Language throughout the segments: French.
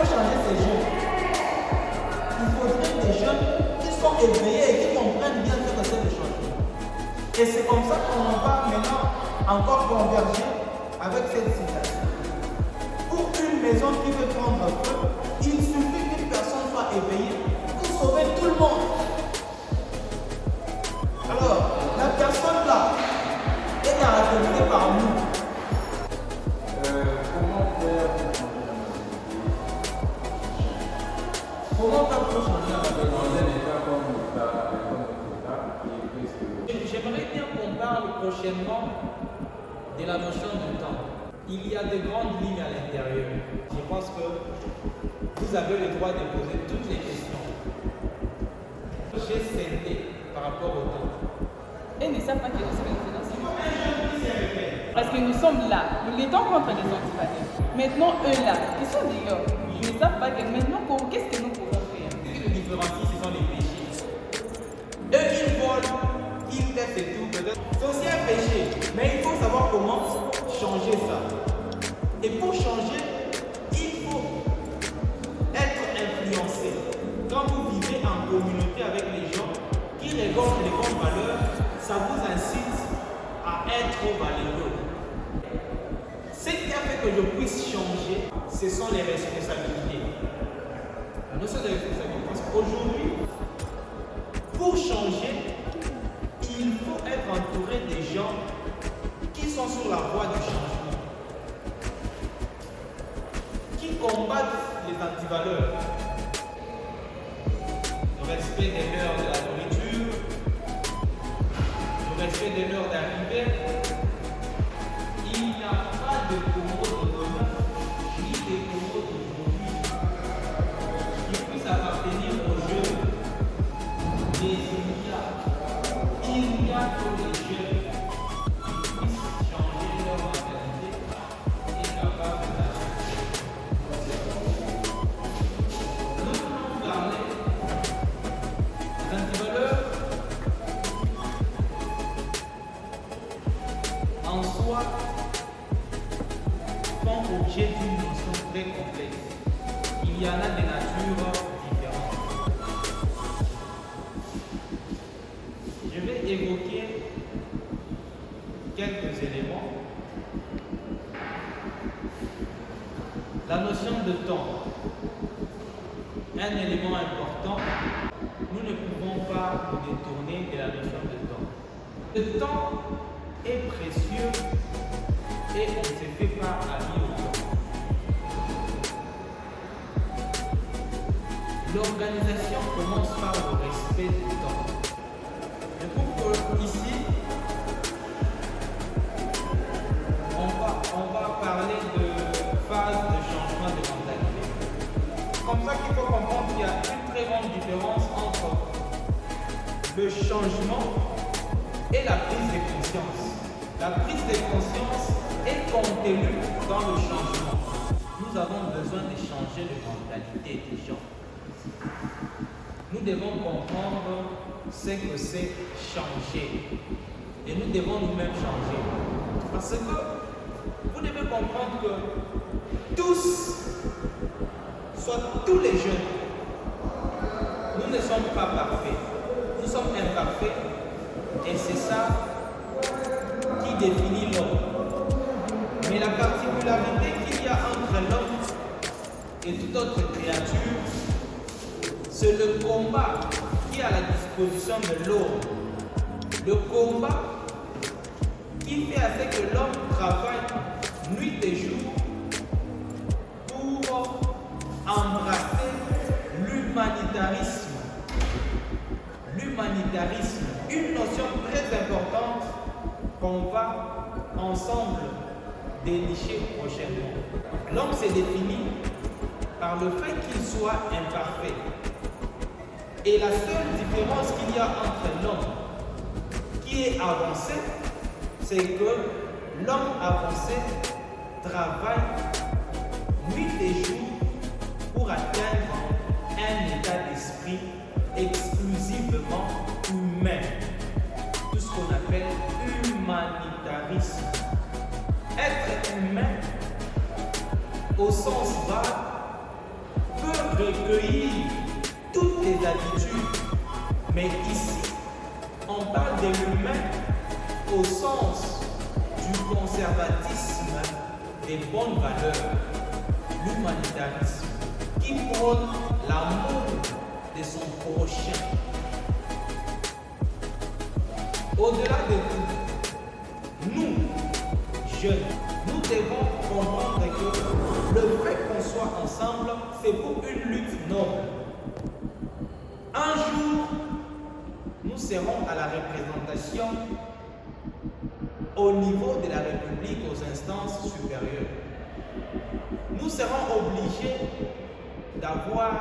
faut changer ces jeunes. Il faudrait des jeunes qui sont éveillés et qui comprennent bien ce que c'est le changement. Et c'est comme ça qu'on va maintenant encore converger avec cette citation. Pour une maison qui veut prendre feu, il suffit qu'une personne soit éveillée pour sauver tout le monde. Alors, la personne là est caractérisée par nous. Comment faire pour changer la J'aimerais bien qu'on parle prochainement de la notion du temps. Il y a de grandes lignes à l'intérieur. Je pense que vous avez le droit de poser toutes les questions. J'ai cédé par rapport au temps. Et ne savent pas que nous sommes financiers. Parce que nous sommes là, nous luttons contre les antivaleurs. Maintenant, eux là, ils sont dehors. Ils ne savent pas que maintenant, qu'est-ce que nous pouvons faire? Ce qui nous différencie, ce sont les péchés. Eux, ils volent, ils laissent et tout. C'est aussi un péché, mais il faut savoir comment changer ça. Et pour changer, il faut être influencé. Quand vous vivez en communauté avec les gens qui récoltent les bonnes valeurs, ça vous incite à être valeureux. Ce qui a fait que je puisse changer, ce sont les responsabilités. La notion de responsabilité, parce qu'aujourd'hui, pour changer, il faut être entouré des gens qui sont sur la voie du changement, qui combattent les antivaleurs. Le respect des leurs de la nourriture, le respect des leurs d'arrivée. Il n'y a pas de Congo de demain, ni de Congo d'aujourd'hui qui puisse appartenir aux jeunes. Mais il y a que les jeunes qui puissent changer leur mentalité et capables d'agir. Nous voulons parler des antivaleurs en soi font objet d'une notion très complexe. Il y en a des natures différentes. Je vais évoquer quelques éléments. La notion de temps, un élément important. Nous ne pouvons pas nous détourner de la notion de temps. Le temps est précieux et on ne se fait pas ami au temps. L'organisation commence par le respect du temps. Je trouve qu'ici, on va parler de phase de changement de mentalité. C'est comme ça qu'il faut comprendre qu'il y a une très grande différence entre le changement et la prise de conscience. La prise de conscience est contenue dans le changement. Nous avons besoin de changer de mentalité des gens. Nous devons comprendre ce que c'est changer. Et nous devons nous-mêmes changer. Parce que vous devez comprendre que tous, soit tous les jeunes, nous ne sommes pas parfaits. Nous sommes imparfaits. Et c'est ça qui définit l'homme. Mais la particularité qu'il y a entre l'homme et toute autre créature, c'est le combat qui est à la disposition de l'homme. Le combat qui fait à ce que l'homme travaille nuit et jour pour embrasser l'humanitarisme. L'humanitarisme, une notion très importante qu'on va ensemble dénicher prochainement. L'homme se définit par le fait qu'il soit imparfait. Et la seule différence qu'il y a entre l'homme qui est avancé, c'est que l'homme avancé travaille nuit et jour pour atteindre un état d'esprit exclusivement humain. Tout ce qu'on appelle humanitarisme. Être humain au sens vague recueillir toutes les attitudes. Mais ici, on parle de l'humain au sens du conservatisme des bonnes valeurs, l'humanitarisme, qui prône l'amour de son prochain. Au-delà de tout, nous, jeunes, nous devons comprendre que le fait qu'on soit ensemble, c'est pour une lutte noble. Un jour, nous serons à la représentation au niveau de la République aux instances supérieures. Nous serons obligés d'avoir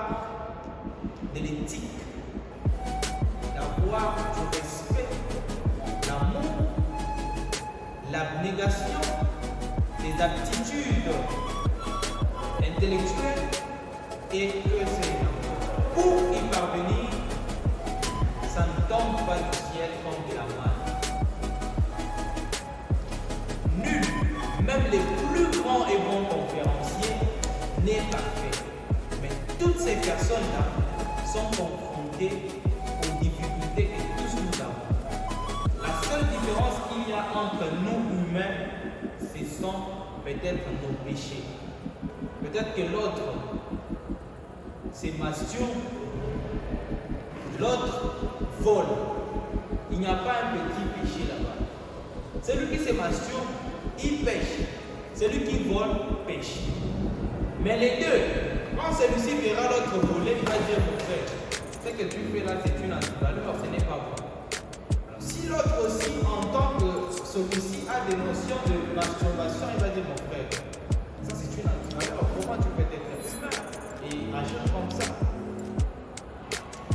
de l'éthique, d'avoir du respect, l'amour, l'abnégation, des aptitudes intellectuelles et que c'est pour y parvenir, ça ne tombe pas du ciel comme de la main. Nul, même les plus grands et bons conférenciers, n'est parfait. Mais toutes ces personnes-là sont confrontées aux difficultés que tous nous avons. La seule différence qu'il y a entre nous humains, ce sont peut-être nos péchés. Peut-être que l'autre, c'est masturbe, l'autre vole. Il n'y a pas un petit péché là-bas. Celui qui se masturbe, il pêche. Celui qui vole, pêche. Mais les deux, quand celui-ci verra l'autre voler, il va dire mon frère, ce que tu fais là, c'est une antivaleur, ce n'est pas bon. Alors, si l'autre aussi entend que celui-ci a des notions de masturbation, il va dire mon frère, ça c'est une antivaleur, comment tu peux être humain et agir comme ça?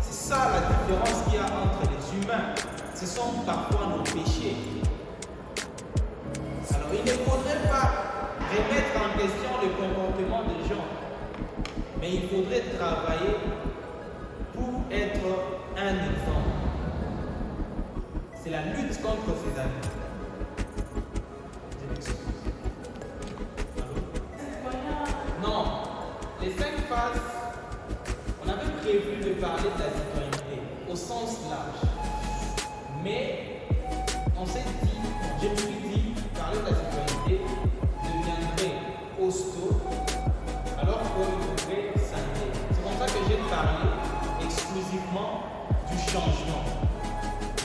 C'est ça la différence qu'il y a entre les humains. Ce sont parfois nos péchés. Alors il ne faudrait pas remettre en question le comportement des gens, mais il faudrait travailler pour être un exemple. C'est la lutte contre ces abus. Je m'excuse. Non, les 5 phases, on avait prévu de parler de la citoyenneté au sens large. Mais on s'est dit, je me suis dit, parler de la citoyenneté deviendrait costaud alors qu'il faudrait scinder. C'est comme ça que j'ai parlé exclusivement du changement,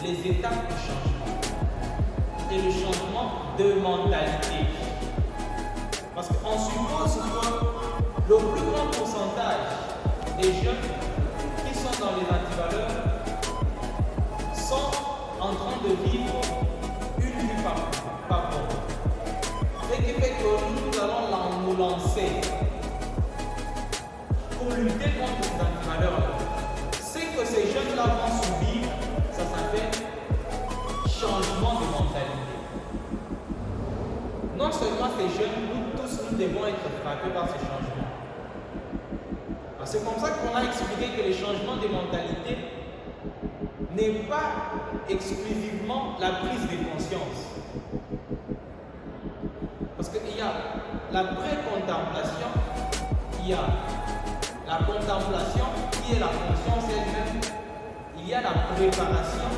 les étapes du changement et le changement de mentalité. Parce qu'on suppose que le plus grand pourcentage des jeunes qui sont dans les antivaleurs sont en train de vivre une vie par mois. Ce qui fait que nous allons nous lancer pour lutter contre ces antivaleurs. Ce que ces jeunes-là vont subir, ça s'appelle changement de mentalité. Non seulement ces jeunes, nous tous, nous devons être frappés par ces changements. C'est comme ça qu'on a expliqué que le changement de mentalité n'est pas exclusivement la prise de conscience. Parce qu'il y a la pré-contemplation, il y a la contemplation qui est la conscience elle-même, il y a la préparation,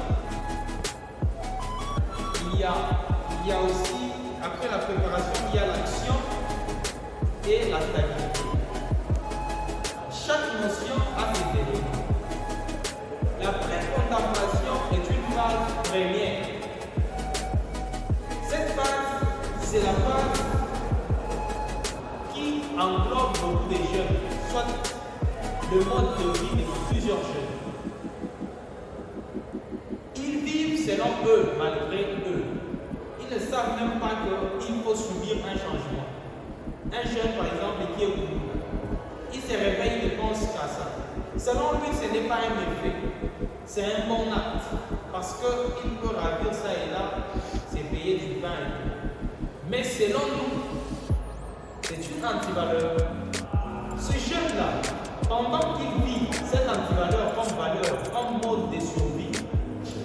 il y a aussi, après la préparation, il y a l'action et la stabilité. Chaque notion a ses éléments. La pré-contemplation est une phase première. Cette phase, c'est la phase qui englobe beaucoup de jeunes, soit le mode de vie de plusieurs jeunes. Ils vivent selon eux, malgré eux. Ils ne savent même pas qu'il faut subir un changement. Un jeune, par exemple, qui est au bout, il se réveille, il ne pense qu'à ça. Selon lui, ce n'est pas un méfait, c'est un bon acte. Parce qu'il peut ravir ça et là, c'est payer du pain et tout. Mais selon nous, c'est une antivaleur. Ce jeune-là, pendant qu'il vit cette antivaleur comme valeur, comme mode de survie,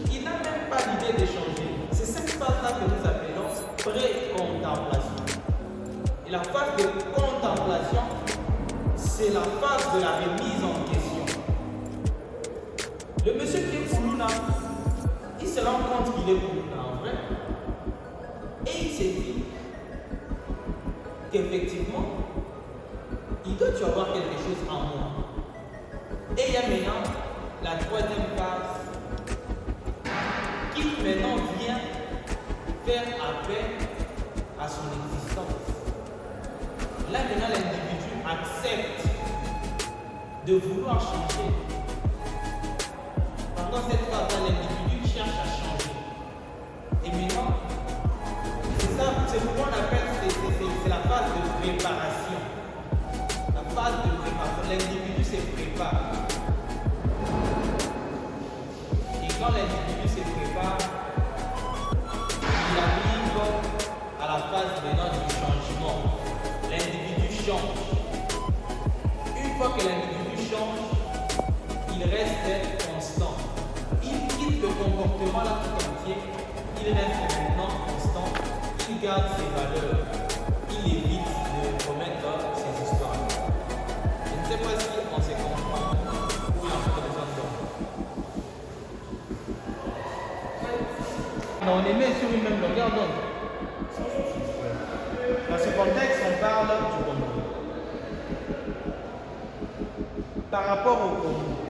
il n'a même pas l'idée de changer. C'est cette phase-là que nous appelons pré-contemplation. Et la phase de contemplation, c'est la phase de la remise en question. Le monsieur qui est Koulouna, il se rend compte qu'il est Koulouna en vrai. Et il s'est dit qu'effectivement, il doit y avoir quelque chose en moi. Et il y a maintenant la troisième phase qui maintenant vient faire appel à son existence. Là maintenant l'individu accepte de vouloir changer. Pendant cette phase-là, l'individu cherche à changer. Et maintenant, c'est pourquoi on appelle, c'est la phase de préparation. La phase de préparation, l'individu se prépare. Et quand l'individu se prépare, il arrive à la phase maintenant du changement. L'individu change. Une fois que l'individu change, il reste constant. Il quitte le comportement là tout entier, il reste maintenant constant, il garde ses valeurs, il évite de commettre ses histoires. Je ne sais pas si on se comprend ou il y a encore besoin d'ordre. On est mis sur une même longueur d'onde. Dans ce contexte, on parle du Congo. Par rapport au Congo,